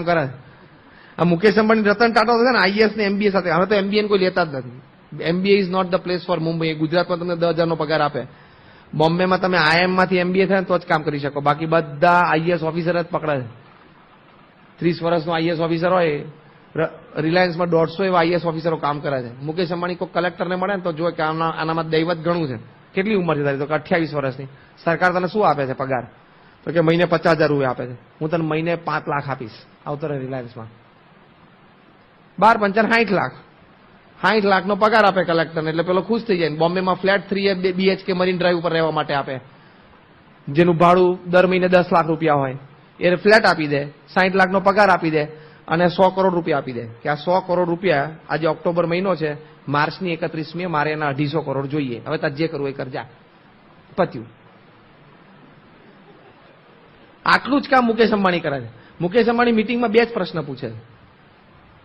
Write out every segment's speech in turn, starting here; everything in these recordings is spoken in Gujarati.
કરે છે. આ મુકેશ અંબાણી રતન ટાટા છે ને આઈએએસ ને એમબીએ સાથે, હવે તો એમબીએ કોઈ લેતા જ નથી. MBA is not the place for Mumbai. ગુજરાતમાં તમને 10,000 નો પગાર આપે. બોમ્બેમાં તમે આઈએમ માંથી એમબીએ થાય તો જ કામ કરી શકો, બાકી બધા આઈએએસ ઓફિસર જ પકડે છે. 30 વર્ષનો આઈએએસ ઓફિસર હોય, રિલાયન્સમાં 150 એવા આઈએએસ ઓફિસરો કામ કરે છે. મુકેશ અંબાણી કોઈ કલેક્ટરને મળે ને તો જોવે કે આનામાં દૈવત ઘણું છે. કેટલી ઉંમર છે તારી? તો 28 વર્ષની. સરકાર તને શું આપે છે પગાર? તો કે મહિને 50,000 રૂપિયા આપે છે. હું તને મહિને 5 લાખ આપીશ, આવતો રહે રિલાયન્સમાં. 12 પંચાને 60 લાખ. 60 લાખનો પગાર આપે કલેક્ટરને, એટલે પેલો ખુશ થઈ જાય. બોમ્બેમાં ફ્લેટ 3 BHK મરીન ડ્રાઈવ ઉપર રહેવા માટે આપે, જેનું ભાડું દર મહિને 10 લાખ રૂપિયા હોય. એ ફ્લેટ આપી દે, 60 લાખનો પગાર આપી દે અને 100 કરોડ રૂપિયા આપી દે કે આ 100 કરોડ રૂપિયા આજે ઓક્ટોબર મહિનો છે, માર્ચની 31મીએ મારે એના 250 કરોડ જોઈએ, હવે તાર જે કરવું એ કરજા, પત્યું. આટલું જ કામ મુકેશ અંબાણી કરે છે. મુકેશ અંબાણી મિટિંગમાં 2 જ પ્રશ્ન પૂછે છે.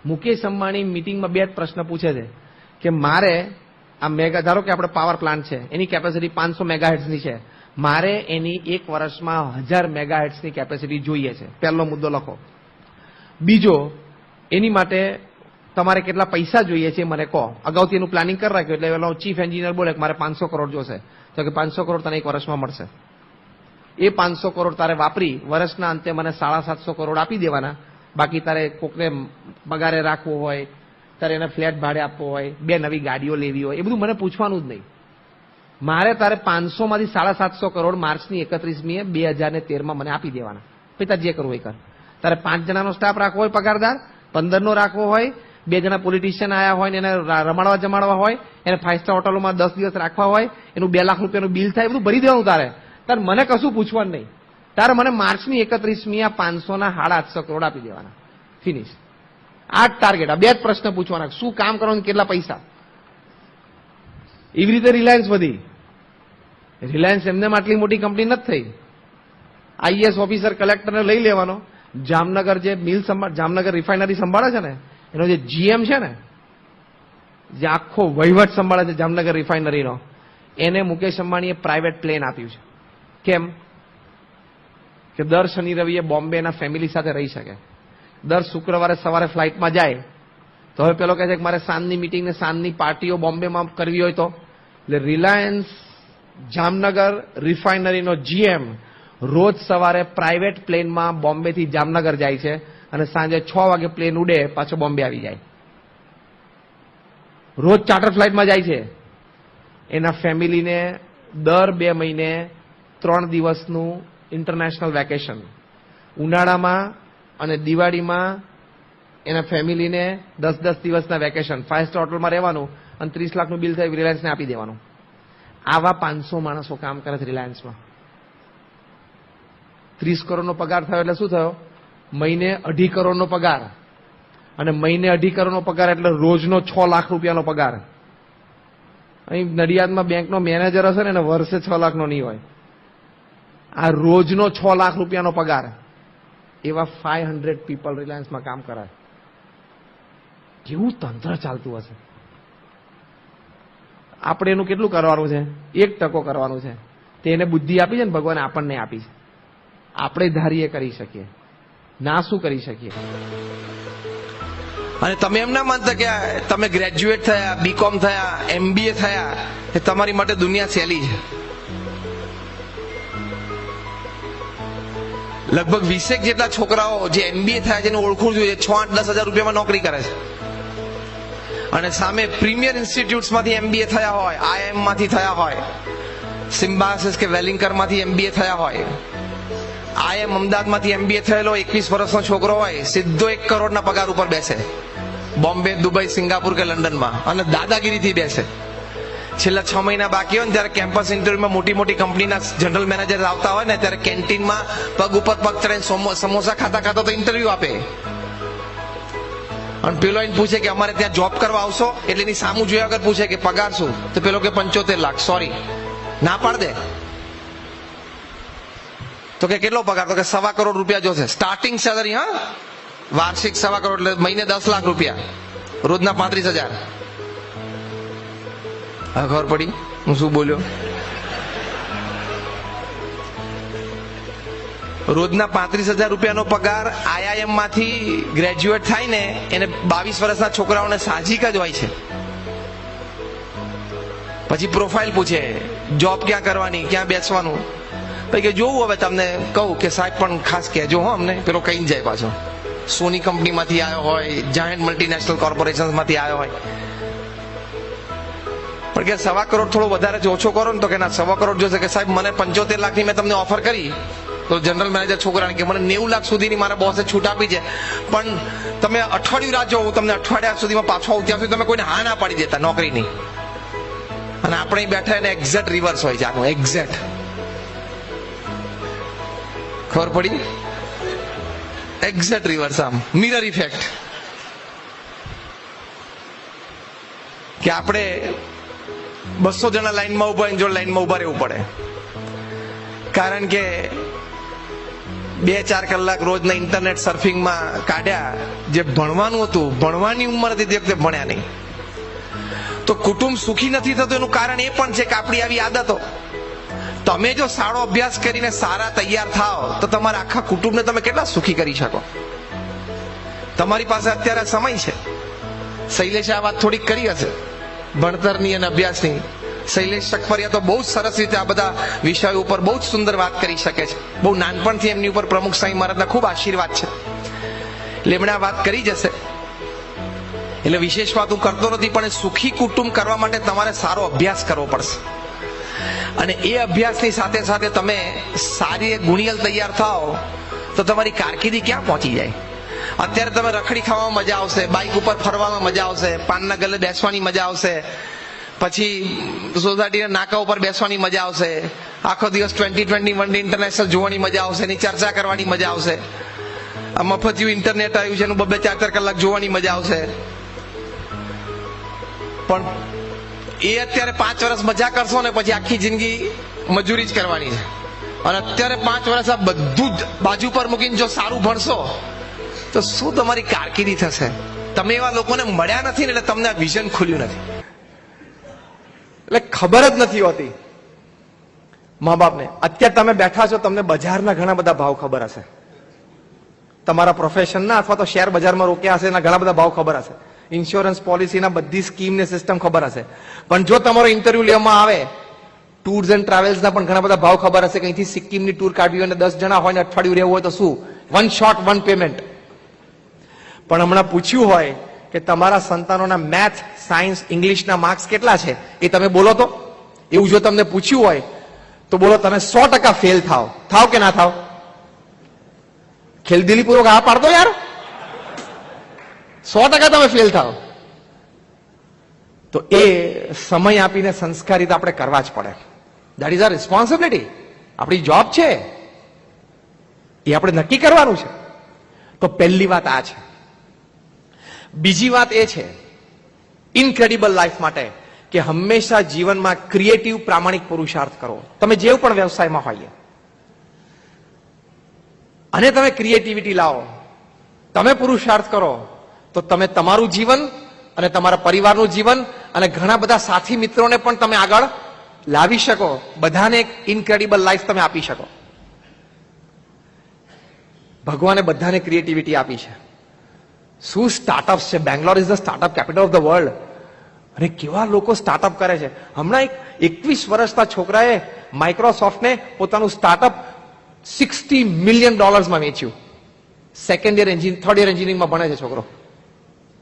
મુકેશ અંબાણી મિટિંગમાં 2 જ પ્રશ્ન પૂછે છે કે મારે આ મેગા, ધારો કે આપણે પાવર પ્લાન્ટ છે, એની કેપેસિટી 500 મેગાહેર્ટ્ઝની છે, મારે એની 1 વર્ષમાં 1000 મેગાહેર્ટ્ઝની કેપેસિટી જોઈએ છે. પહેલો મુદ્દો લખો. બીજો, એની માટે તમારે કેટલા પૈસા જોઈએ છે મને કહો. અગાઉથી એનું પ્લાનિંગ કરી રાખ્યું, એટલે પેલો ચીફ એન્જિનિયર બોલે કે મારે 500 કરોડ જોશે, તો કે 500 કરોડ તને 1 વર્ષમાં મળશે. એ 500 કરોડ તારે વાપરી વર્ષના અંતે મને 750 કરોડ આપી દેવાના. બાકી તારે કોકને પગારે રાખવો હોય, તારે એને ફ્લેટ ભાડે આપવો હોય, 2 નવી ગાડીઓ લેવી હોય, એ બધું મને પૂછવાનું જ નહીં. મારે તારે 500 માંથી 750 કરોડ માર્ચની 31મીએ 2013માં મને આપી દેવાના. પછી તારે જે કરવું એ કર. તારે 5 જણાનો સ્ટાફ રાખવો હોય પગારદાર, 15 નો રાખવો હોય, 2 જણા પોલિટિશિયન આયા હોય ને એને રમાડવા જમાડવા હોય, એને 5 સ્ટાર હોટલોમાં 10 દિવસ રાખવા હોય, એનું 2 લાખ રૂપિયાનું બિલ થાય, બધું ભરી દેવાનું. તારે મને કશું પૂછવાનું નહીં. તારે મને માર્ચની 31મી આ 500ના 850 કરોડ આપી દેવાના. ફિનિશ. આ ટાર્ગેટ. આ 2 જ પ્રશ્ન પૂછવાના, શું કામ કરવાનું, કેટલા પૈસા. એવી રીતે રિલાયન્સ વધી. રિલાયન્સ એમને આટલી મોટી કંપની નથી થઈ. આઈએએસ ઓફિસર કલેક્ટરને લઈ લેવાનો, જામનગર જે મિલ જામનગર રિફાઇનરી સંભાળે છે ને, એનો જે જીએમ છે ને, જે આખો વહીવટ સંભાળે છે જામનગર રિફાઇનરીનો, એને મુકેશ અંબાણીએ પ્રાઇવેટ પ્લેન આપ્યું છે. કેમ? કે દર શનિ રવિએ બોમ્બેના ફેમિલી સાથે રહી શકે. દર શુક્રવારે સવારે ફ્લાઇટમાં જાય તો હવે પેલો કહે છે કે મારે સાંજની મીટિંગ ને સાંજની પાર્ટીઓ બોમ્બેમાં કરવી હોય તો, એટલે રિલાયન્સ જામનગર રિફાઇનરીનો જીએમ રોજ સવારે પ્રાઇવેટ પ્લેનમાં બોમ્બેથી જામનગર જાય છે અને સાંજે 6 વાગે પ્લેન ઉડે પાછો બોમ્બે આવી જાય. રોજ ચાર્ટર ફ્લાઇટમાં જાય છે. એના ફેમિલીને દર 2 મહિને 3 દિવસનું ઇન્ટરનેશનલ વેકેશન, ઉનાળામાં અને દિવાળીમાં એના ફેમિલીને 10-10 દિવસના વેકેશન, 5 સ્ટાર હોટલમાં રહેવાનું અને 30 લાખનું બિલ થાય રિલાયન્સને આપી દેવાનું. આવા 500 માણસો કામ કરે છે રિલાયન્સમાં. 30 કરોડનો પગાર થયો એટલે શું થયો? મહિને 2.5 કરોડનો પગાર. અને મહિને 2.5 કરોડનો પગાર એટલે રોજનો 6 લાખ રૂપિયાનો પગાર. અહીં નડિયાદમાં બેંકનો મેનેજર હશે ને એને વર્ષે 6 લાખનો નહીં હોય. આ રોજનો 6 લાખ રૂપિયાનો પગાર. એવા 500 પીપલ રિલાયન્સમાં કામ કરે. કેવું તંત્ર ચાલતું હશે. આપણે એનું કેટલું કરવાનું છે? 1% કરવાનું છે. તેને બુદ્ધિ આપી છે ને ભગવાને આપણને આપી છે. આપણે ધારીએ કરી શકીએ, ના શું કરી શકીએ. અને તમે એમ ના માનતા કે તમે ગ્રેજ્યુએટ થયા, બીકોમ થયા, એમબીએ થયા, એ તમારી માટે દુનિયા સહેલી છે. લગભગ 20 જેટલા છોકરાઓ જે એમબીએ થયા છે એને ઓળખું છું, 6-8-10 હજાર રૂપિયામાં નોકરી કરે છે. અને સામે પ્રીમિયર ઇન્સ્ટિટ્યૂટ્સમાંથી એમબીએ થયા હોય, આઈઆઈએમ માંથી થયા હોય, સિમ્બાયોસિસ કે વેલિંકર માંથી એમબીએ થયા હોય, આઈએમ અમદાવાદમાંથી એમબીએ થયેલો 21 વર્ષનો છોકરો હોય, સીધો 1 કરોડના પગાર ઉપર બેસે બોમ્બે, દુબઈ, સિંગાપુર કે લંડનમાં, અને દાદાગીરીથી બેસે. છેલ્લા 6 મહિના બાકી હોય ને ત્યારે કેમ્પસ ઇન્ટરવ્યુમાં મોટી મોટી કંપનીના જનરલ મેનેજર આવતા હોય ને ત્યારે કેન્ટીનમાં પગ ઉપર પગ ચડાઈને સમોસા ખાતા ખાતા તો ઇન્ટરવ્યુ આપે. અને પેલો એને પૂછે કે અમારે ત્યાં જોબ કરવા આવશો, એટલે એની સામું જોયા વગર પૂછે કે પગાર શું? તો પેલો કે 75 લાખ. સોરી, ના પાડ દે. તો કે કેટલો પગાર? તો કે 1.25 કરોડ રૂપિયા જોશે સ્ટાર્ટિંગ સેલરી. હા, વાર્ષિક 1.25 કરોડ એટલે મહિને 10 લાખ રૂપિયા, રોજના 35,000. હા, ખબર પડી હું શું બોલ્યો? રોજના 35,000 રૂપિયાનો પગાર IIM માંથી ગ્રેજ્યુએટ થાય ને એને 22 વર્ષના છોકરાઓને સાહજિક જ હોય છે. પછી પ્રોફાઇલ પૂછે, જોબ ક્યાં કરવાની, ક્યાં બેસવાનું. પછી કે જોવું, હવે તમને કહું કે સાહેબ પણ ખાસ કહેજો હો અમને. પેલો કઈ જાય પાછો, સોની કંપનીમાંથી આવ્યો હોય, જાયન્ટ મલ્ટીનેશનલ કોર્પોરેશન માંથી આવ્યો હોય. પણ કે 1.25 કરોડ થોડો વધારે ઓછો કરો ને, તો કે ના 1.25 કરોડ જોશે. કે સાહેબ મને 75 લાખની મેં તમને ઓફર કરી. તો જનરલ મેનેજર છોકરાને કે મને 90 લાખ સુધીની મારા બોસે છૂટ આપી છે, પણ તમે અઠવાડિયું રાહ જો, હું તમને અઠવાડિયા સુધીમાં પાછો આવું, ત્યાં સુધી તમે કોઈને હા ના પાડી દેતા નોકરીની. અને આપણે બેઠા એને એક્ઝેક્ટ રિવર્સ હોય છે આનું, એક્ઝેક્ટ. ખબર પડી? એક્ઝેક્ટ રિવર્સ, આમ મિરર ઇફેક્ટ. કે આપણે 200 જણા લાઈનમાં ઉભા હોય, જો લાઈનમાં ઉભા રહેવું પડે. કારણ કે 2-4 કલાક રોજના ઇન્ટરનેટ સર્ફિંગમાં કાઢ્યા. જે ભણવાનું હતું, ભણવાની ઉંમર હતી તે વખતે ભણ્યા નહીં. તો કુટુંબ સુખી નથી થતું એનું કારણ એ પણ છે કે આપણી આવી આદતો. તમે જો સારો અભ્યાસ કરીને સારા તૈયાર થાઓ તો તમારા આખા કુટુંબને તમે કેટલા સુખી કરી શકો. તમારી પાસે અત્યારે સમય છે. શૈલેષે આ વાત થોડીક કરી હશે ભણતરની અને અભ્યાસની. શૈલેષ સખપરિયા તો બહુ જ સરસ રીતે આ બધા વિષયો ઉપર બહુ જ સુંદર વાત કરી શકે છે. બહુ નાનપણથી એમની ઉપર પ્રમુખ સ્વામી મહારાજના ખૂબ આશીર્વાદ છે, એટલે એમણે આ વાત કરી જશે. એટલે વિશેષ વાત હું કરતો નથી, પણ સુખી કુટુંબ કરવા માટે તમારે સારો અભ્યાસ કરવો પડશે. અને એ અભ્યાસની સાથે સાથે તમે સારી ગુણિયલ તૈયાર થાઓ તો તમારી કારકિર્દી ક્યાં પહોંચી જાય. અત્યારે તમે રખડી ખાવામાં મજા આવશે, બાઇક ઉપર ફરવામાં મજા આવશે, પાનના ગલે બેસવાની મજા આવશે, પછી સોસાયટીના નાકા ઉપર બેસવાની મજા આવશે, આખો દિવસ 2020 વન ડે ઇન્ટરનેશનલ જોવાની મજા આવશે, એની ચર્ચા કરવાની મજા આવશે. આ મફતિયું ઇન્ટરનેટ આવ્યું છે એનું 2-4 કલાક જોવાની મજા આવશે. પણ એ અત્યારે 5 વર્ષ મજા કરશો ને પછી આખી જિંદગી મજૂરી જ કરવાની છે. અને અત્યારે 5 વર્ષ આ બધું જ બાજુ પર મૂકીને જો સારું ભણશો તો શું તમારી કારકિર્દી થશે? તમે એવા લોકોને મળ્યા નથી ને, એટલે તમને આ વિઝન ખુલ્યું નથી. એટલે ખબર જ નથી હોતી મા બાપને. અત્યારે તમે બેઠા છો, તમને બજારના ઘણા બધા ભાવ ખબર હશે, તમારા પ્રોફેશનના અથવા તો શેર બજારમાં રોક્યા હશે એના ઘણા બધા ભાવ ખબર હશે, ઇન્સ્યોરન્સ પોલિસીના બધી સ્કીમ ને સિસ્ટમ ખબર હશે. પણ જો તમારો ઇન્ટરવ્યુ લેવામાં આવે, ટૂર્સ એન્ડ ટ્રાવેલ્સના પણ ઘણા બધા ભાવ ખબર હશે. કંઈથી સિક્કિમની ટૂર કાઢવી હોય અને 10 જણા હોય ને અઠવાડિયું રહેવું હોય તો શું, 1 શોટ 1 પેમેન્ટ. પણ હમણાં પૂછ્યું હોય કે તમારા સંતાનોના મેથ, સાયન્સ, ઇંગ્લિશના માર્ક્સ કેટલા છે એ તમે બોલો તો. એવું જો તમને પૂછ્યું હોય તો બોલો તમે 100% ફેલ થાવ કે ના થાવ? ખેલદિલીપૂર્વક હા પાડતો યાર. 100% તમે ફેલ થાવ. તો એ સમય આપીને સંસ્કારિત આપણે કરવા જ પડે. That is our responsibility. આપણી જોબ છે, એ આપણે નક્કી કરવાનું છે. તો પહેલી વાત આ છે. બીજી વાત એ છે ઇનક્રેડિબલ લાઈફ માટે કે હંમેશા જીવનમાં ક્રિએટિવ, પ્રામાણિક પુરુષાર્થ કરો. તમે જે પણ વ્યવસાયમાં હોઈએ અને તમે ક્રિએટિવિટી લાવો, તમે પુરુષાર્થ કરો, તો તમે તમારું જીવન અને તમારા પરિવારનું જીવન અને ઘણા બધા સાથી મિત્રોને પણ તમે આગળ લાવી શકો. બધાને એક ઇનક્રેડિબલ લાઈફ તમે આપી શકો. ભગવાને બધાને ક્રિએટિવિટી આપી છે. શું સ્ટાર્ટઅપ છે. Bangalore is the startup capital of the world. અને કેવા લોકો સ્ટાર્ટઅપ કરે છે. હમણાં એક 21 વર્ષના છોકરાએ માઇક્રોસોફ્ટને પોતાનું સ્ટાર્ટઅપ $60 મિલિયન માં વેચ્યું. થર્ડ યર એન્જિનિયરિંગમાં ભણે છે છોકરો.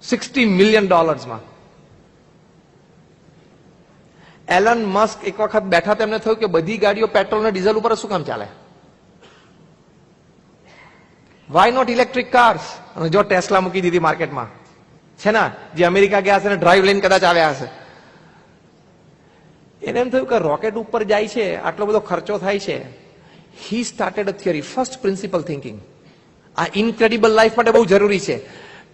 $60 મિલિયન માં. એલન મસ્ક એક વખત બેઠા, તેમને થયું કે બધી ગાડીઓ પેટ્રોલ અને ડીઝલ ઉપર શું કામ ચાલે? Why not electric cars? અને જો ટેસ્લા મૂકી દીધી માર્કેટમાં છે ને, જે અમેરિકા ગયા છે ને ડ્રાઈવ લઈને કદાચ આવ્યા હશે. એને એમ થયું કે રોકેટ ઉપર જાય છે, આટલો બધો ખર્ચો થાય છે. He started a theory, first principal thinking. આ ઇનક્રેડિબલ લાઈફ માટે બહુ જરૂરી છે.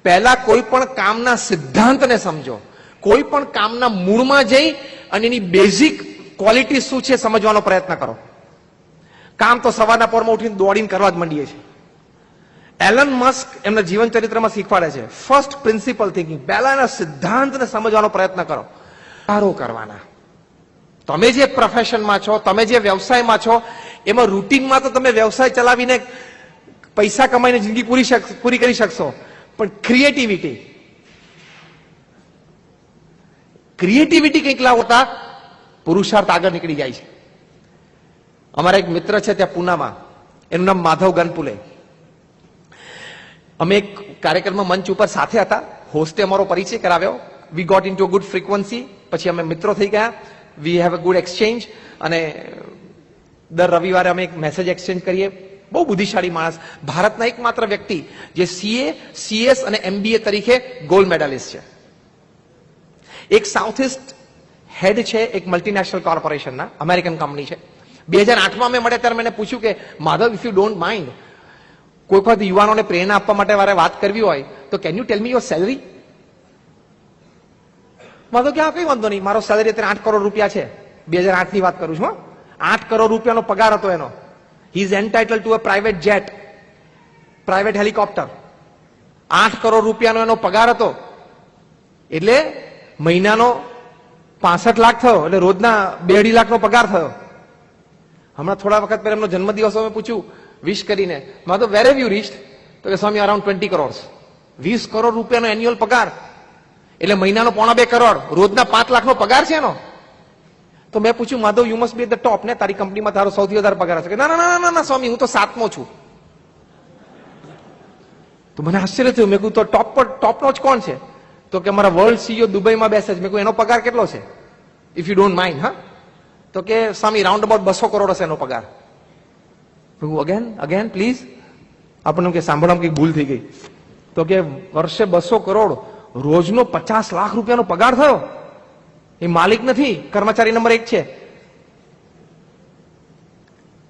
પહેલા કોઈ પણ કામના સિદ્ધાંતને સમજો, કોઈ પણ કામના મૂળમાં જઈ અને એની બેઝિક ક્વોલિટી શું છે સમજવાનો પ્રયત્ન કરો. કામ તો સવારના પોરમાં ઉઠીને દોડીને કરવા જ માંડીએ છીએ. એલન મસ્ક એમના જીવન ચરિત્રમાં શીખવાડે છે ફર્સ્ટ પ્રિન્સિપલ થિંકિંગ. પહેલા એના સિદ્ધાંતને સમજવાનો પ્રયત્ન કરો. સારો કરવાના. તમે જે પ્રોફેશનમાં છો, તમે જે વ્યવસાયમાં છો, એમાં રૂટીનમાં તો તમે વ્યવસાય ચલાવીને પૈસા કમાઈને જિંદગી પૂરી કરી શકશો, પણ ક્રિએટિવિટી કંઈક લાવતા પુરુષાર્થ આગળ નીકળી જાય છે. અમારા એક મિત્ર છે ત્યાં પૂનામાં, એનું નામ માધવ ગનપુલે. અમે એક કાર્યક્રમમાં મંચ ઉપર સાથે હતા, હોસ્ટે અમારો પરિચય કરાવ્યો. We got into good frequency. પછી અમે મિત્રો થઈ ગયા, we have a good exchange, અને દર રવિવારે અમે એક મેસેજ એક્સચેન્જ કરીએ. બહુ બુદ્ધિશાળી માણસ, ભારતના એકમાત્ર વ્યક્તિ જે CA, CS અને MBA તરીકે ગોલ્ડ મેડાલિસ્ટ છે. એક સાઉથ ઇસ્ટ હેડ છે એક મલ્ટીનેશનલ કોર્પોરેશનના, અમેરિકન કંપની છે. 2008માં અમે મળ્યા ત્યારે મેં પૂછ્યું કે Madhav, if you don't mind, કોઈ વખત યુવાનોને પ્રેરણા આપવા માટે મારે વાત કરવી હોય તો can you tell me your salary? Madhav કે હા, કઈ વાંધો નહીં, મારો સેલરી અત્યારે 8 કરોડ રૂપિયા છે. 2008 ની વાત કરું છું. 8 કરોડ રૂપિયાનો પગાર હતો એનો. He is entitled to a private jet, private helicopter. 8 crore રૂપિયાનો એનો પગાર હતો, એટલે મહિનાનો 65 લાખ થયો, એટલે રોજના 2-2.5 લાખનો પગાર થયો. હમણાં થોડા વખત પહેલા એમનો જન્મદિવસ મેં પૂછ્યું વિશ કરીને, તો વેર હેવ યુ રીચ્ડ? તો કે સ્વામી અરાઉન્ડ 20 કરોડ. 20 કરોડ રૂપિયાનો એન્યુઅલ પગાર, એટલે મહિનાનો 1.5 કરોડ, રોજના 5 લાખનો પગાર છે એનો. તો મેં પૂછ્યું, Madhav you must be at the top ને, તારી કંપનીમાં તારો સૌથી વધારે પગાર હશે? ના ના ના ના સ્વામી, હું તો 7મો છું. તો મને આશ્ચર્ય થયું. મેં કહ્યું તો ટોપનો જ કોણ છે? તો કે અમારા વર્લ્ડ CEO દુબઈમાં બેસે છે. મેં કહ્યું એનો પગાર કેટલો છે, ઇફ યુ ડોન્ટ માઇન્ડ? હા, તો કે સ્વામી રાઉન્ડ અબાઉટ 200 કરોડ હશે એનો પગાર. Again please. આપણને કે સાંભળવામાં કઈ ભૂલ થઈ ગઈ. તો કે વર્ષે 200 કરોડ, રોજનો 50 લાખ રૂપિયાનો પગાર થયો. એ માલિક નથી, કર્મચારી નંબર 1 છે.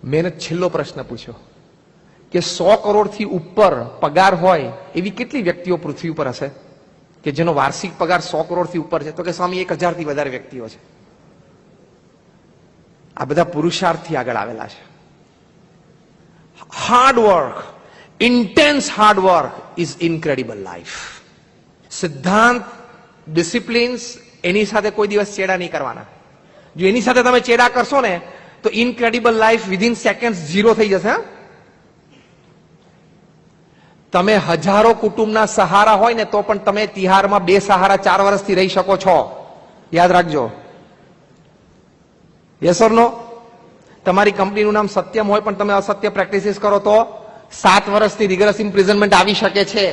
મેં છેલ્લો પ્રશ્ન પૂછ્યો કે 100 કરોડથી ઉપર પગાર હોય એવી કેટલી વ્યક્તિઓ પૃથ્વી ઉપર હશે કે જેનો વાર્ષિક પગાર 100 કરોડથી ઉપર છે? તો કે સ્વામી 1000 થી વધારે વ્યક્તિઓ છે. આ બધા પુરુષાર્થથી આગળ આવેલા છે. Hard work, intense hard work is incredible life. સિદ્ધાંત, ડિસિપ્લિન્સ, એની સાથે કોઈ દિવસ ચેડા નહીં કરવાના. જો એની સાથે તમે ચેડા કરશો ને તો ઇનક્રેડિબલ લાઈફ વિધિન સેકન્ડ 0 થઈ જશે. તમે હજારો કુટુંબના સહારા હોય ને તો પણ તમે તિહારમાં 2 સહારા 4 વર્ષથી રહી શકો છો. યાદ રાખજો. યસ ઓર નો? તમારી કંપનીનું નામ સત્યમ હોય પણ તમે અસત્ય પ્રેક્ટિસિસ કરો તો 7 વર્ષથી રિગરસ ઇમ્પ્રિઝનમેન્ટ આવી શકે છે.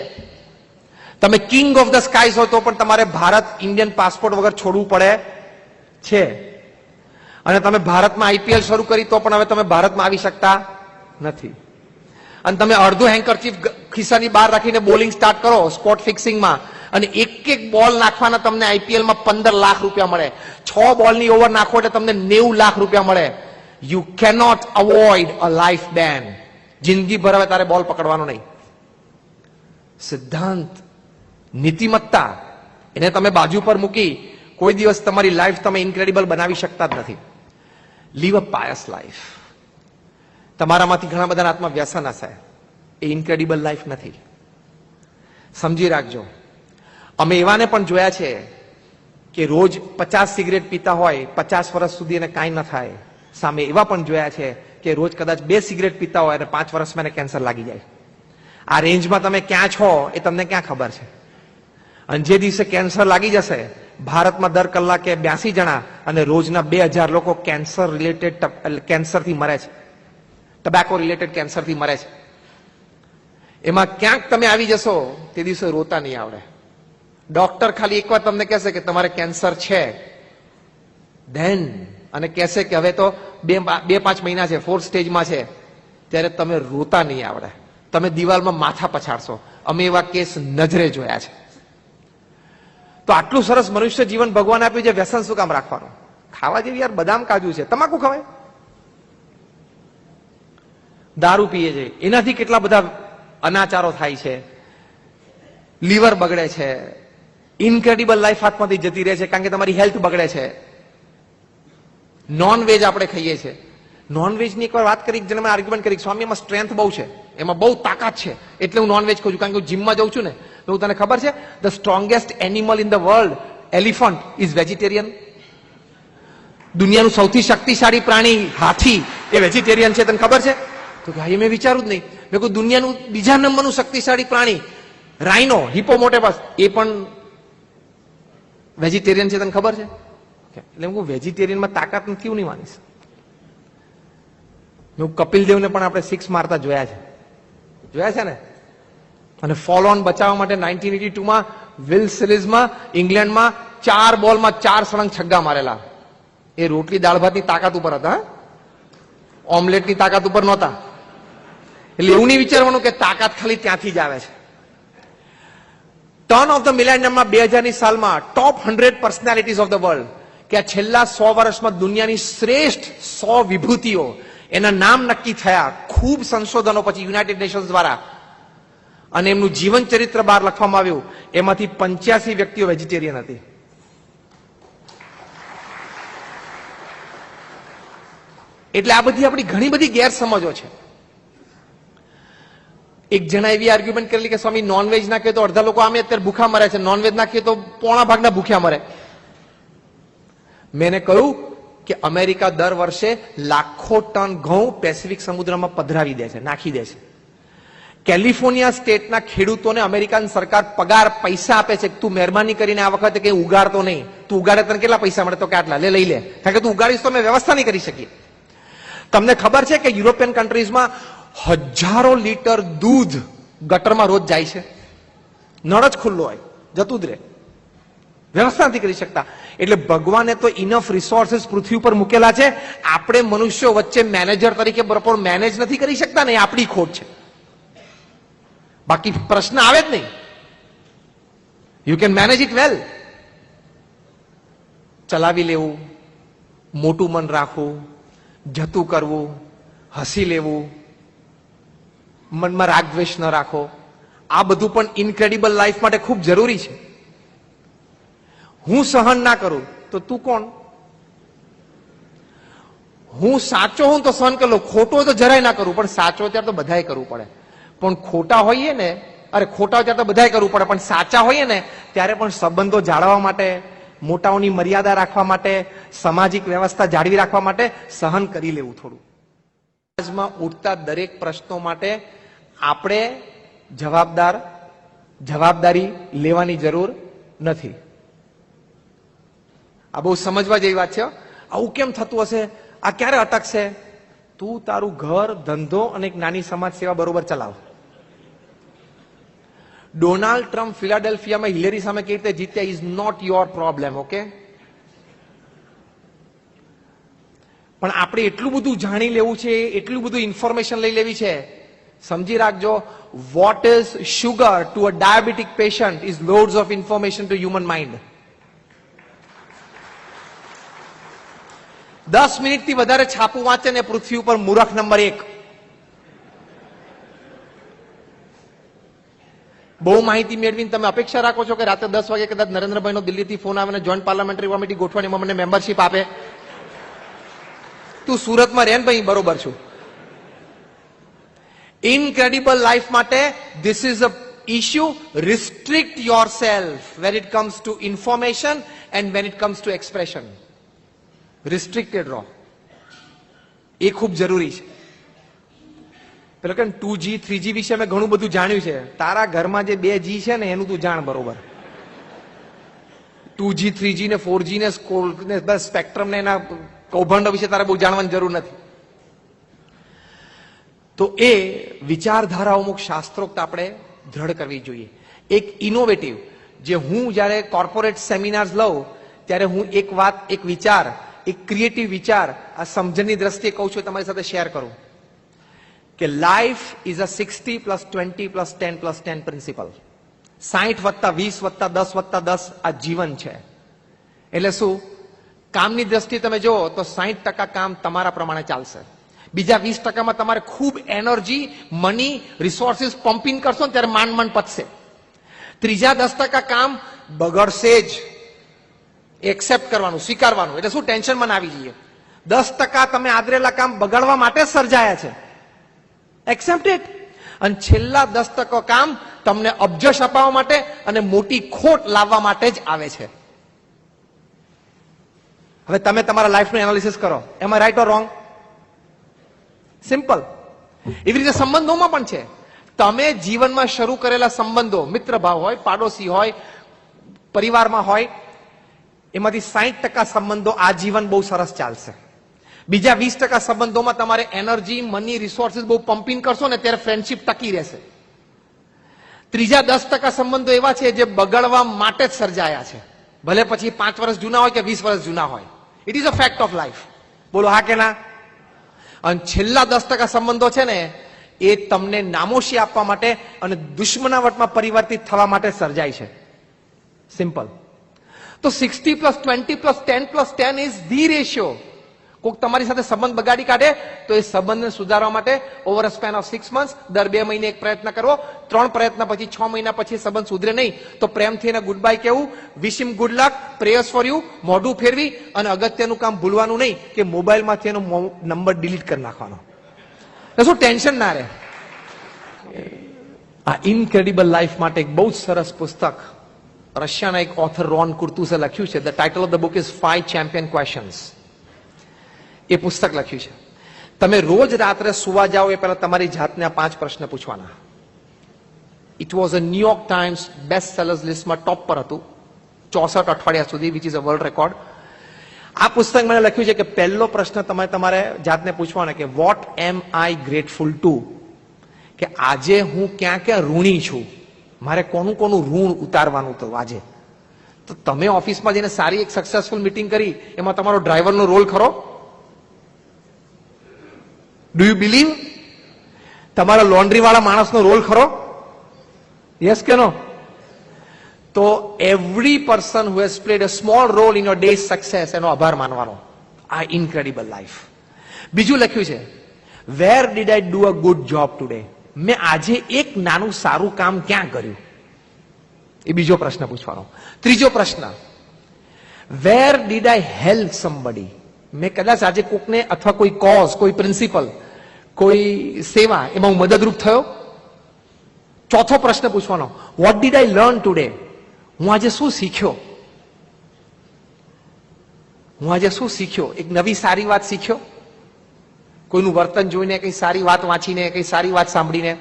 તમે કિંગ ઓફ ધ સ્કાઈઝ હોય તો પણ તમારે ભારત ઇન્ડિયન પાસપોર્ટ વગર છોડવું પડે છે. અને તમે ભારતમાં IPL શરૂ કરી તો પણ હવે તમે ભારતમાં આવી શકતા નથી. અને તમે અડધો હેન્કરચીફ ખિસ્સાની બહાર રાખીને બોલિંગ સ્ટાર્ટ કરો સ્પોટ ફિક્સિંગમાં, અને એક બોલ નાખવાના તમને IPLમાં 15 લાખ રૂપિયા મળે. 6 બોલની ઓવર નાખો એટલે તમને 90 લાખ રૂપિયા મળે. You cannot avoid a life બેન. જિંદગી ભર હવે તારે બોલ પકડવાનો નહીં. સિદ્ધાંત, નીતિમત્તા, એને તમે બાજુ પર મૂકી કોઈ દિવસ તમારી લાઈફ તમે ઇનક્રેડિબલ બનાવી શકતા જ નથી. લીવ અ પાયસ લાઈફ. તમારામાંથી ઘણા બધા હાથમાં વ્યસન હશે, એ ઇનક્રેડિબલ લાઈફ નથી. સમજી રાખજો. અમે એવાને પણ જોયા છે કે રોજ 50 સિગરેટ પીતા હોય, 50 વર્ષ સુધી એને કાંઈ ન થાય. સામે એવા પણ જોયા છે કે રોજ કદાચ 2 સિગરેટ પીતા હોય અને 5 વર્ષમાં એને કેન્સર લાગી જાય. આ રેન્જમાં તમે ક્યાં છો એ તમને ક્યાં ખબર છે? અને જે દિવસે કેન્સર લાગી જશે, ભારતમાં દર કલાકે 82 જણા અને રોજના 2000 લોકો કેન્સરથી મરે છે. ટબેકો રિલેટેડ કેન્સરથી મરે છે. એમાં ક્યાંક તમે આવી જશો તે દિવસે રોતા નહીં આવડે. ડોક્ટર ખાલી એકવાર તમને કહેશે કે તમારે કેન્સર છે, ધેન, અને કહેશે કે હવે તો 2-5 મહિના છે, 4th સ્ટેજમાં છે, ત્યારે તમે રોતા નહીં આવડે. તમે દિવાલમાં માથા પછાડશો. અમે એવા કેસ નજરે જોયા છે. તો આટલું સરસ મનુષ્ય જીવન ભગવાન આપ્યું છે, વ્યસન શું કામ રાખવાનું? ખાવા જેવી યાર બદામ કાજુ છે, તમાકુ ખવાય, દારૂ પીએ છે, એનાથી કેટલા બધા અનાચારો થાય છે, લીવર બગડે છે, ઇનક્રેડિબલ લાઈફ હાથમાંથી જતી રહે છે કારણ કે તમારી હેલ્થ બગડે છે. નોનવેજ આપણે ખાઈએ છીએ. નોનવેજની એકવાર વાત કરી, જેને મેં આર્ગ્યુમેન્ટ કરી, સ્વામી એમાં સ્ટ્રેન્થ બહુ છે, એમાં બહુ તાકાત છે, એટલે હું નોનવેજ ખાઉં છું. કારણ કે હું જીમમાં જાઉં છું ને, તો તને ખબર છે the strongest animal in the world, elephant, is vegetarian. દુનિયાનું સૌથી શક્તિશાળી પ્રાણી હાથી એ વેજીટેરિયન છે, તને ખબર છે? તો ભાઈ મેં વિચારું જ નહીં. મેં કહ્યું દુનિયાનું બીજા નંબરનું શક્તિશાળી પ્રાણી રાઇનો, હિપોમોટેપસ, એ પણ વેજીટેરિયન છે, તને ખબર છે? એટલે હું વેજીટેરિયનમાં તાકાત નથી, એવું નહીં માનીશ. હું કપિલ દેવને પણ આપણે 6 મારતા જોયા છે ને. અને ફોલો ઓન બચાવવા માટે 1982માં વિલ સિરીઝમાં ઇંગ્લેન્ડમાં 4 બોલમાં 4 સળંગ છગ્ગા મારેલા. એ રોટલી દાળ ભાતની તાકાત ઉપર હતા, ઓમલેટની તાકાત ઉપર નહોતા. એટલે એવું નહીં વિચારવાનું કે તાકાત ખાલી ત્યાંથી જ આવે છે. ટર્ન ઓફ ધ મિલેનિયમમાં 2000ની સાલમાં top 100 personalities of the world, કે આ છેલ્લા 100 વર્ષમાં દુનિયાની શ્રેષ્ઠ 100 વિભૂતિઓ, એના નામ નક્કી થયા ખૂબ સંશોધનો પછી યુનાઇટેડ નેશન્સ દ્વારા, અને એમનું જીવન ચરિત્ર બહાર લખવામાં આવ્યું. એમાંથી 85 વ્યક્તિઓ વેજીટેરિયન હતી. એટલે આ બધી આપણી ઘણી બધી ગેરસમજો છે. એક જણા એવી આર્ગ્યુમેન્ટ કરેલી કે સ્વામી નોનવેજ નાખીએ તો અડધા લોકો આમે અત્યારે ભૂખા મરે છે, નોનવેજ નાખીએ તો પોણા ભાગના ભૂખ્યા મરે. મેં કહ્યું કે અમેરિકા દર વર્ષે લાખો ટન ઘઉં પેસિફિક સમુદ્રમાં પધરાવી દે છે, નાખી દે છે. કેલિફોર્નિયા સ્ટેટના ખેડૂતોને અમેરિકન સરકાર પગાર પૈસા આપે છે, તું મહેરબાની કરીને આ વખતે કઈ ઉગાડતો નહીં, તું ઉગાડે તને કેટલા પૈસા મળે? તો કે આટલા, લઈ લે, કારણ કે તું ઉગાડીશ તો અમે વ્યવસ્થા નહીં કરી શકીએ. તમને ખબર છે કે યુરોપિયન કન્ટ્રીઝમાં હજારો લીટર દૂધ ગટરમાં રોજ જાય છે, નળ જ ખુલ્લો હોય, જતું જ રહે, વ્યવસ્થા નથી કરી શકતા. એટલે ભગવાને તો ઇનફ રિસોર્સિસ પૃથ્વી ઉપર મૂકેલા છે, આપણે મનુષ્યો વચ્ચે મેનેજર તરીકે બરોબર મેનેજ નથી કરી શકતા ને, એ આપણી ખોટ છે. બાકી પ્રશ્ન આવે જ નહીં. યુ કેન મેનેજ ઇટ વેલ. ચલાવી લેવું, મોટું મન રાખવું, જતું કરવું, હસી લેવું, મનમાં રાગ દ્વેષ ન રાખો, આ બધું પણ ઇનક્રેડિબલ લાઈફ માટે ખૂબ જરૂરી છે. હું સહન ના કરું તો તું કોણ? હું સાચો હું તો સહન કરી લઉં, ખોટો હોય તો જરાય ના કરું, પણ સાચો ત્યારે તો બધાએ કરવું પડે. પણ ખોટા હોઈએ ને, ખોટા હોય ત્યારે તો બધાએ કરવું પડે, પણ સાચા હોઈએ ને ત્યારે પણ સંબંધો જાળવવા માટે, મોટાઓની મર્યાદા રાખવા માટે, સામાજિક વ્યવસ્થા જાળવી રાખવા માટે સહન કરી લેવું થોડું. સમાજમાં ઉઠતા દરેક પ્રશ્નો માટે આપણે જવાબદારી લેવાની જરૂર નથી. આ બહુ સમજવા જેવી વાત છે. આવું કેમ થતું હશે, આ ક્યારે અટકશે? તું તારું ઘર, ધંધો અને એક નાની સમાજ સેવા બરોબર ચલાવ. ડોનાલ્ડ ટ્રમ્પ ફિલાડેલ્ફિયામાં હિલેરી સામે કેવી રીતે જીત્યા is not your problem, okay? પણ આપણે એટલું બધું જાણી લેવું છે, એટલું બધું ઇન્ફોર્મેશન લઈ લેવી છે. સમજી રાખજો, what is sugar to a diabetic patient is loads of information two human mind. 10 મિનિટથી વધારે છાપું વાંચે ને પૃથ્વી ઉપર મૂર્ખ નંબર 1. બહુ માહિતી મેળવીને તમે અપેક્ષા રાખો છો કે રાતે 10 વાગે કદાચ નરેન્દ્રભાઈનો દિલ્હીથી ફોન આવે ને જોઈન્ટ પાર્લામેન્ટરી કમિટી ગોઠવાની મને મેમ્બરશીપ આપે. તું સુરતમાં રહે ને ભાઈ, બરોબર છું. ઇનક્રેડિબલ લાઈફ માટે this is a issue. Restrict your self when it comes to information and when it comes to expression. Restricted રહો, એ ખૂબ જરૂરી છે. પેલો કે 2G 3G વિશે મેં ઘણું બધું જાણ્યું છે. તારા ઘરમાં જે 2G છે ને એનું તું જાણ બરોબર. 2G 3G ને 4G ને બસ સ્પેક્ટ્રમ ને એના કૌભાંડો વિશે તારે બહુ જાણવાની જરૂર નથી. તો એ વિચારધારાઓ અમુક શાસ્ત્રોક્ત આપણે દ્રઢ કરવી જોઈએ. એક ઇનોવેટિવ, જે હું જયારે કોર્પોરેટ સેમિનાર્સ લઉં ત્યારે હું એક વાત, એક વિચાર, એક ક્રિએટિવ વિચાર આ સમજણની દ્રષ્ટિએ કહું છું, તમારી સાથે શેર કરું કે લાઈફ ઇઝ અ 60 + 20 + 10 + 10 પ્રિન્સિપલ. 60 + 20 + 10 + 10 આ જીવન છે. એટલે શું? કામની દ્રષ્ટિએ તમે જુઓ તો 60% કામ તમારા પ્રમાણે ચાલશે, બીજા 20%માં તમારે ખૂબ એનર્જી, મની, રિસોર્સિસ પમ્પિંગ કરશો ને ત્યારે માંડ પતશે. ત્રીજા 10% કામ બગડશે જ, એક્સેપ્ટ કરવાનું, સ્વીકારવાનું. એટલે શું? ટેન્શનમાં ના આવી જઈએ. 10% તમે આદરેલા કામ બગાડવા માટે સર્જાયા છે, એક્સેપ્ટ ઇટ. અને છેલ્લા 10% કામ તમને અબજશ અપાવવા માટે અને મોટી ખોટ લાવવા માટે જ આવે છે. હવે તમે તમારા લાઈફનું એનાલિસિસ કરો. Am I right or wrong? Simple. એવી રીતે સંબંધોમાં પણ છે. તમે જીવનમાં શરૂ કરેલા સંબંધો, મિત્ર ભાવ હોય, પાડોશી હોય, પરિવારમાં હોય, એમાંથી 60% સંબંધો આજીવન બહુ સરસ ચાલશે. બીજા 20% સંબંધોમાં તમારે એનર્જી, મની, રિસોર્સિસ બહુ પમ્પિંગ કરશો ને ત્યારે ફ્રેન્ડશિપ ટકી રહેશે. ત્રીજા 10% સંબંધો એવા છે જે બગડવા માટે જ સર્જાયા છે, ભલે પછી 5 વર્ષ જૂના હોય કે 20 વર્ષ જૂના હોય. It is a fact of life. બોલો હા કે ના? અને છેલ્લા 10% સંબંધો છે ને એ તમને નામોશી આપવા માટે અને દુશ્મનાવટમાં પરિવર્તિત થવા માટે સર્જાય છે. સિમ્પલ. તો 60+20+10+10 ઇઝ ધી રેશિયો. કોઈક તમારી સાથે સંબંધ બગાડી કાઢે તો એ સંબંધને સુધારવા માટે over a span of 6 months, દર 2 મહિને એક પ્રયત્ન કરવો. 3 પ્રયત્ન પછી 6 મહિના પછી સંબંધ સુધરે નહીં તો પ્રેમથી એને ગુડ બાય કેવું, wish him good luck, prayers for you, મોઢું ફેરવી અને અગત્યનું કામ ભૂલવાનું નહીં કે મોબાઈલમાંથી એનો નંબર ડિલીટ કરી નાખવાનો. શું ટેન્શન ના રહે. આ ઇનક્રેડિબલ લાઈફ માટે એક બહુ જ સરસ પુસ્તક રશિયાના એક ઓથર રોન કુર્તુસે લખ્યું છે. The title of the book is 5 Champion Questions. એ પુસ્તક લખ્યું છે. તમે રોજ રાત્રે સુવા જાઓ એ પહેલા તમારી જાતને આ 5 પ્રશ્ન પૂછવાના. It was a New York Times best sellers લિસ્ટમાં ટોપ પર હતું 64 અઠવાડિયા સુધી, which is a world record. આ પુસ્તક મને લખ્યું છે કે પહેલો પ્રશ્ન તમારે જાતને પૂછવાનો કે વોટ એમ આઈ ગ્રેટફુલ ટુ, કે આજે હું ક્યાં ક્યાં ઋણી છું, મારે કોનું કોનું ઋણ ઉતારવાનું હતું આજે. તો તમે ઓફિસમાં જઈને સારી એક સક્સેસફુલ મીટિંગ કરી, એમાં તમારો ડ્રાઈવરનો રોલ ખરો? Do you believe? તમારા લોન્ડ્રી વાળા માણસનો રોલ ખરો? યસ કે નો? તો every person who has played a small role in your day success, એનો આભાર માનવાનો. આ ઇનક્રેડિબલ લાઈફ. બીજું લખ્યું છે where did I do a good job today, મેં આજે એક નાનું સારું કામ ક્યાં કર્યું, એ બીજો પ્રશ્ન પૂછવાનો. ત્રીજો પ્રશ્ન વેર ડીડ આઈ હેલ્પ સમબડી, મેં કદાચ આજે કોકને અથવા કોઈ કોઝ, કોઈ પ્રિન્સિપલ, કોઈ સેવા, એમાં હું મદદરૂપ થયો. ચોથો પ્રશ્ન પૂછવાનો what did I learn today, હું આજે શું શીખ્યો, હું આજે શું શીખ્યો, એક નવી સારી વાત શીખ્યો, કોઈનું વર્તન જોઈને, કઈ સારી વાત વાંચીને, કઈ સારી વાત સાંભળીને.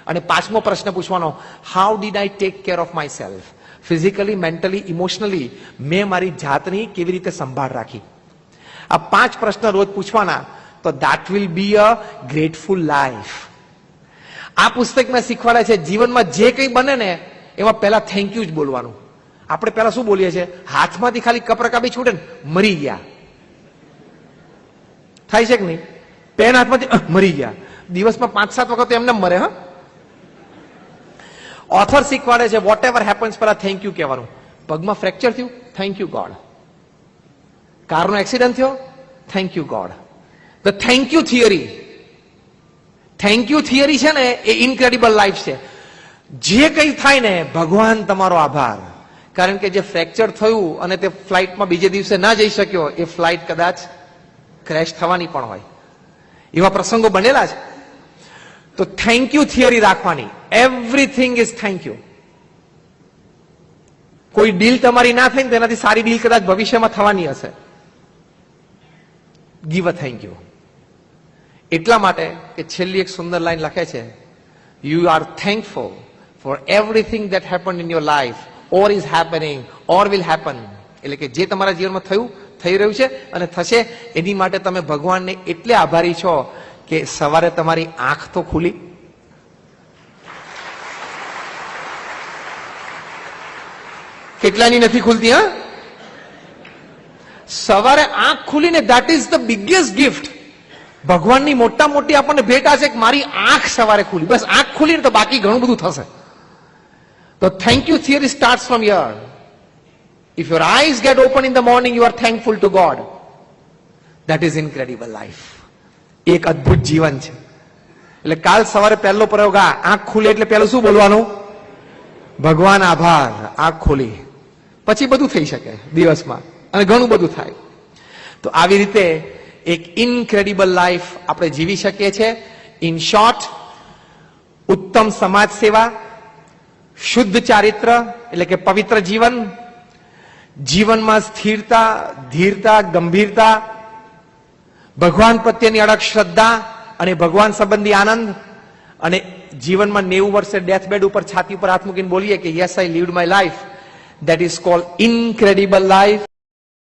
અને પાંચમો પ્રશ્ન પૂછવાનો how did I take care of myself, physically, mentally, emotionally મેં મારી જાતની કેવી રીતે સંભાળ રાખી. આ 5 પ્રશ્ન રોજ પૂછવાના, તો that will be a grateful life. આ પુસ્તકમાં શીખવાડે છે જીવનમાં જે કંઈ બને ને એમાં પહેલા થેન્ક યુ જ બોલવાનું. આપણે પહેલા શું બોલીએ છીએ? હાથમાંથી ખાલી કપ રકાબી છૂટે ને મરી ગયા થાય છે કે નહીં? પેન હાથમાંથી મરી ગયા, દિવસમાં 5-7 વખત એમને મરે. હા, ઓથર શીખવાડે છે વોટ એવર હેપન્સ પહેલા થેન્ક યુ કહેવાનું. પગમાં ફ્રેક્ચર થયું, થેન્ક યુ ગોડ. કારનો એક્સિડન્ટ થયો, thank you God. The thank you theory. Thank you theory છે ને એ ઇનક્રેડિબલ લાઈફ છે. જે કંઈ થાય ને ભગવાન તમારો આભાર, કારણ કે જે ફ્રેક્ચર થયું અને તે ફ્લાઇટમાં બીજે દિવસે ના જઈ શક્યો, એ ફ્લાઇટ કદાચ ક્રેશ થવાની પણ હોય, એવા પ્રસંગો બનેલા છે. તો થેન્ક યુ થિયરી રાખવાની. Everything is thank you. કોઈ ડીલ તમારી ના થઈ ને તેનાથી સારી ડીલ કદાચ ભવિષ્યમાં થવાની હશે. Give a thank you. એટલા માટે કે છેલ્લી એક સુંદર લાઈન લખે છે you are thankful for everything that happened in your life or is happening or will happen. એટલે કે જે તમારા જીવનમાં થયું, થઈ રહ્યું છે અને થશે, એની માટે તમે ભગવાનને એટલે આભારી છો કે સવારે તમારી આંખ તો ખુલી. કેટલાની નથી ખુલતી? હા, સવારે આંખ ખુલીને that is the biggest gift. ભગવાનની મોટા મોટી આપણને ભેટ આ છે કે મારી આંખ સવારે ખુલી. બસ આંખ ખુલી ને તો બાકી ઘણું બધું થશે. તો thank you theory starts from here. If your eyes get open in the morning, you are thankful to God. That is incredible life. એક અદ્ભુત જીવન છે. એટલે કાલ સવારે પહેલો પ્રયોગ, આંખ ખુલે એટલે પહેલું શું બોલવાનું? ભગવાન આભાર. આંખ ખોલી પછી બધું થઈ શકે દિવસમાં, અને ઘણું બધું થાય. તો આવી રીતે એક ઇનક્રેડિબલ લાઈફ આપણે જીવી શકીએ છીએ. ઇન શોર્ટ, ઉત્તમ સમાજ સેવા, શુદ્ધ ચારિત્ર એટલે કે પવિત્ર જીવન, જીવનમાં સ્થિરતા, ધીરતા, ગંભીરતા, ભગવાન પ્રત્યેની અડગ શ્રદ્ધા અને ભગવાન સંબંધી આનંદ, અને જીવનમાં 90 વર્ષે ડેથબેડ ઉપર છાતી ઉપર હાથ મૂકીને બોલીએ કે yes I lived my life, that is called incredible life.